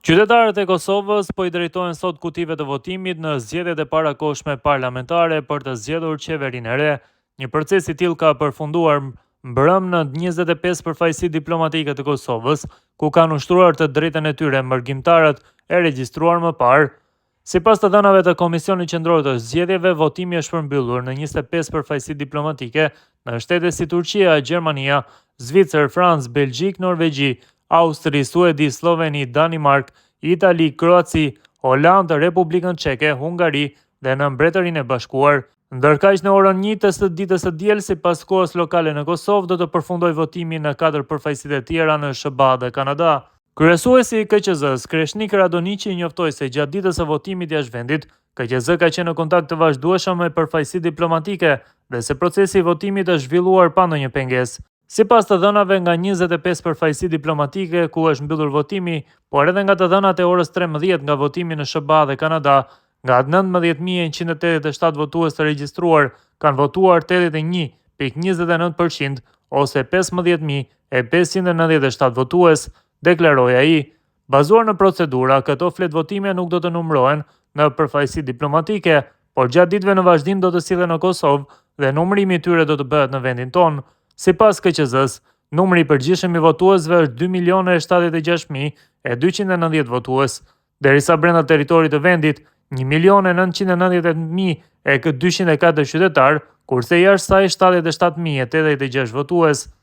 Qytetarët e Kosovës po i drejtohen sot kutive të votimit në zgjedhjet e parakohshme parlamentare për të zgjedhur qeverinë e re. Një proces i tillë ka përfunduar mbrëm në 25 përfaqësi diplomatike të Kosovës, ku kanë ushtruar të drejtën e tyre mërgjimtarët e regjistruar më parë. Sipas të dhënave të Komisionit Qendror të Zgjedhjeve, votimi është përmbyllur në 25 përfaqësi diplomatike në shtete si Turqia, Gjermania, Zvicër, Francë, Belgjik, Norvegji, Austri, Suedi, Sloveni, Danimark, Itali, Kroaci, Holandë, Republikën Çeke, Hungari dhe në Mbretërinë e Bashkuar. Ndërkaq në orën 1 të ditës së diel, sipas kohës lokale në Kosovë, do të përfundojë votimi në 4 përfaqësitë e tjera në SBA dhe Kanada. Kryesuesi i KQZ-s, Kreshnik Radoniqi, njoftoi se gjatë ditës së votimit jashtë vendit, KQZ ka qenë në kontakt të vazhdueshëm me përfaqësi diplomatike dhe se procesi i votimit është zhvilluar pa ndonjë pengesë. Sipas të dhënave nga 25 përfaqësi diplomatike ku është mbyllur votimi, por edhe nga të dhënat e orës 13 nga votimi në SBA dhe Kanada, nga 19.187 votues të regjistruar, kanë votuar 81.29% ose 15.597 votues, deklaroi ai. Bazuar në procedura, këto flet votime nuk do të numërohen në përfaqësi diplomatike, por gjatë ditëve në vazhdim do të sillen në Kosovë dhe numërimi i tyre do të bëhet në vendin tonë. Sipas KQZ-s, numri i përgjithshëm i votuesve është 2.076.290 votues, derisa brenda territorit të vendit 1.990.204 qytetar, kurse jashtë saj 77.086 votues.